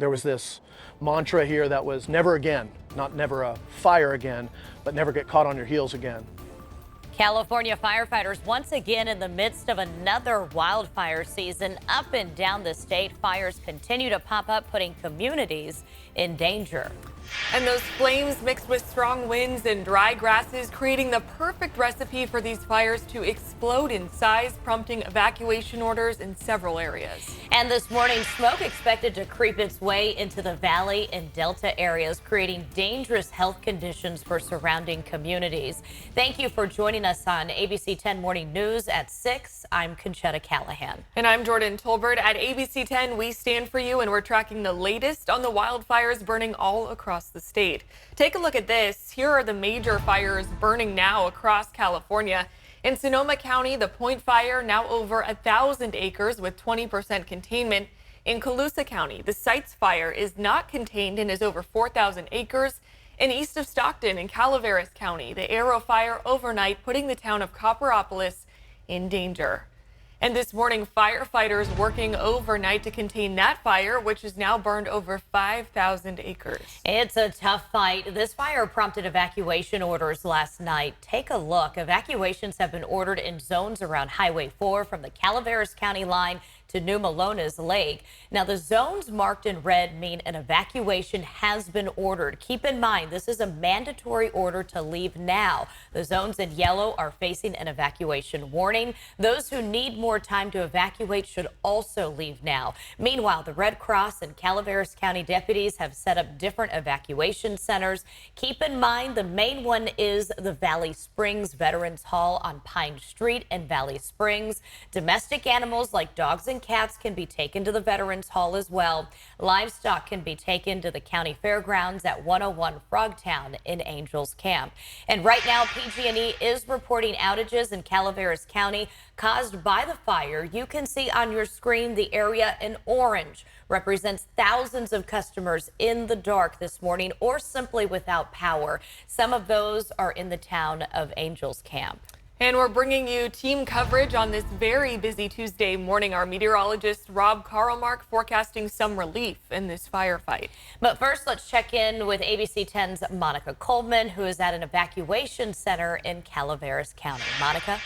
There was this mantra here that was never again, not never a fire again, but never get caught on your heels again. California firefighters once again in the midst of another wildfire season. Up and down the state, fires continue to pop up, putting communities in danger. And those flames mixed with strong winds and dry grasses creating the perfect recipe for these fires to explode in size, prompting evacuation orders in several areas. And this morning, smoke expected to creep its way into the valley and delta areas, creating dangerous health conditions for surrounding communities. Thank you for joining us on ABC 10 Morning News at 6. I'm Conchetta Callahan. And I'm Jordan Tolbert. At ABC 10, we stand for you, and we're tracking the latest on the wildfires burning all across the state. Take a look at this. Here are the major fires burning now across California. In Sonoma County, the Point Fire now over 1,000 acres with 20% containment. In Colusa County, the Sites Fire is not contained and is over 4,000 acres. And east of Stockton in Calaveras County, the Aero fire overnight putting the town of Copperopolis in danger. And this morning, firefighters working overnight to contain that fire, which has now burned over 5,000 acres. It's a tough fight. This fire prompted evacuation orders last night. Take a look. Evacuations have been ordered in zones around Highway 4 from the Calaveras County line to New Melones Lake. Now, the zones marked in red mean an evacuation has been ordered. Keep in mind, this is a mandatory order to leave now. The zones in yellow are facing an evacuation warning. Those who need more time to evacuate should also leave now. Meanwhile, the Red Cross and Calaveras County deputies have set up different evacuation centers. Keep in mind, the main one is the Valley Springs Veterans Hall on Pine Street in Valley Springs. Domestic animals like dogs and cats can be taken to the Veterans Hall as well. Livestock can be taken to the county fairgrounds at 101 Frogtown in Angels Camp. And right now, PG&E is reporting outages in Calaveras County caused by the fire. You can see on your screen the area in orange represents thousands of customers in the dark this morning or simply without power. Some of those are in the town of Angels Camp. And we're bringing you team coverage on this very busy Tuesday morning. Our meteorologist Rob Carlmark forecasting some relief in this firefight. But first, let's check in with ABC 10's Monica Coleman, who is at an evacuation center in Calaveras County. Monica?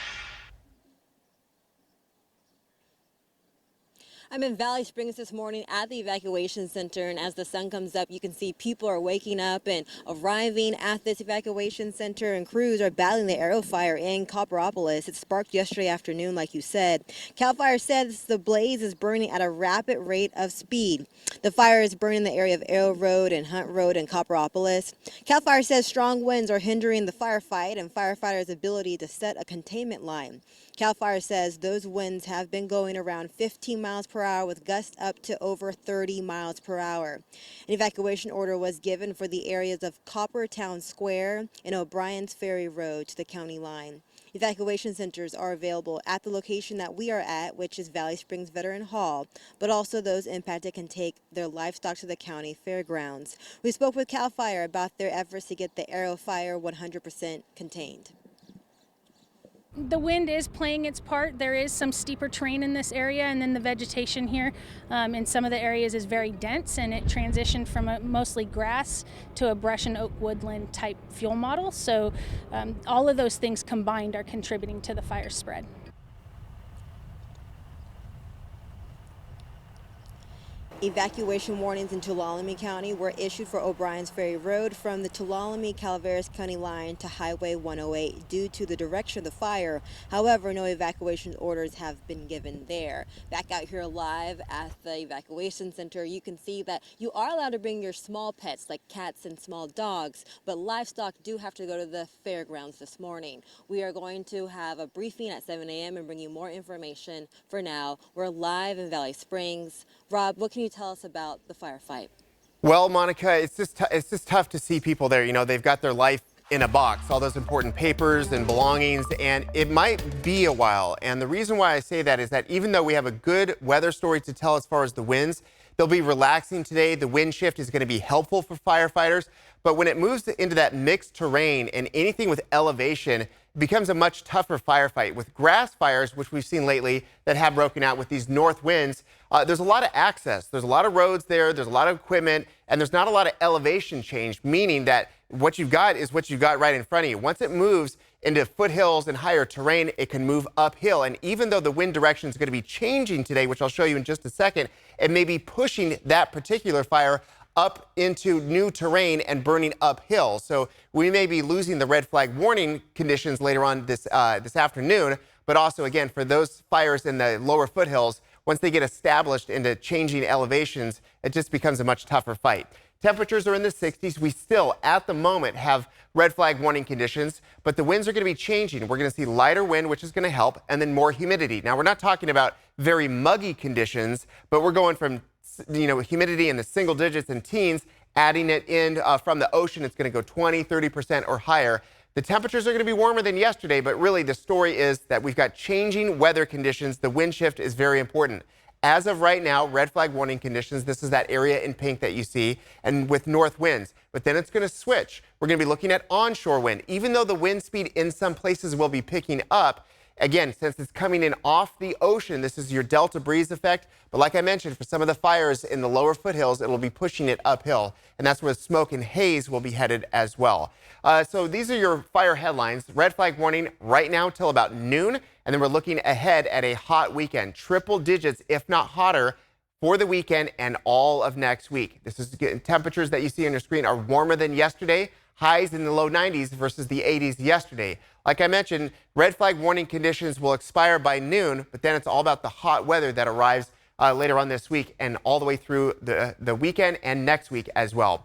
I'm in Valley Springs this morning at the evacuation center, and as the sun comes up, you can see people are waking up and arriving at this evacuation center, and crews are battling the Aero fire in Copperopolis. It sparked yesterday afternoon, like you said. CAL FIRE says the blaze is burning at a rapid rate of speed. The fire is burning the area of Aero Road and Hunt Road in Copperopolis. CAL FIRE says strong winds are hindering the firefight and firefighters' ability to set a containment line. CAL FIRE says those winds have been going around 15 miles per hour with gusts up to over 30 miles per hour. An evacuation order was given for the areas of Coppertown Square and O'Brien's Ferry Road to the county line. Evacuation centers are available at the location that we are at, which is Valley Springs Veteran Hall, but also those impacted can take their livestock to the county fairgrounds. We spoke with CAL FIRE about their efforts to get the Aero fire 100% contained. The wind is playing its part. There is some steeper terrain in this area, and then the vegetation here in some of the areas is very dense, and it transitioned from a mostly grass to a brush and oak woodland type fuel model. So all of those things combined are contributing to the fire spread. Evacuation warnings in Tuolumne County were issued for O'Brien's Ferry Road from the Tuolumne-Calaveras County line to Highway 108 due to the direction of the fire. However, no evacuation orders have been given there. Back out here live at the evacuation center, you can see that you are allowed to bring your small pets like cats and small dogs, but livestock do have to go to the fairgrounds this morning. We are going to have a briefing at 7 a.m. and bring you more information. For now, we're live in Valley Springs. Rob, what can you tell us about the firefight? Well, Monica, it's just tough to see people there. You know, they've got their life in a box, all those important papers and belongings, and it might be a while. And the reason why I say that is that even though we have a good weather story to tell as far as the winds, They'll be relaxing today. The wind shift is going to be helpful for firefighters. But when it moves into that mixed terrain and anything with elevation, it becomes a much tougher firefight. With grass fires, which we've seen lately that have broken out with these north winds, there's a lot of access. There's a lot of roads there. There's a lot of equipment, and there's not a lot of elevation change, meaning that what you've got is what you've got right in front of you. Once it moves into foothills and higher terrain, it can move uphill. And even though the wind direction is going to be changing today, which I'll show you in just a second, it may be pushing that particular fire up into new terrain and burning uphill. So we may be losing the red flag warning conditions later on this afternoon. But also, again, for those fires in the lower foothills, once they get established into changing elevations, it just becomes a much tougher fight. Temperatures are in the 60s. We still, at the moment, have red flag warning conditions, but the winds are going to be changing. We're going to see lighter wind, which is going to help, and then more humidity. Now, we're not talking about very muggy conditions, but we're going from, humidity in the single digits and teens, adding it in from the ocean. It's going to go 20, 30% or higher. The temperatures are going to be warmer than yesterday, but really the story is that we've got changing weather conditions. The wind shift is very important. As of right now, red flag warning conditions, this is that area in pink that you see, and with north winds. But then it's going to switch. We're going to be looking at onshore wind. Even though the wind speed in some places will be picking up, again, since it's coming in off the ocean, this is your delta breeze effect. But like I mentioned, for some of the fires in the lower foothills, it'll be pushing it uphill. And that's where smoke and haze will be headed as well. So these are your fire headlines. Red flag warning right now till about noon. And then we're looking ahead at a hot weekend. Triple digits, if not hotter, for the weekend and all of next week. This is temperatures that you see on your screen are warmer than yesterday. Highs in the low 90s versus the 80s yesterday. Like I mentioned, red flag warning conditions will expire by noon, but then it's all about the hot weather that arrives later on this week and all the way through the weekend and next week as well.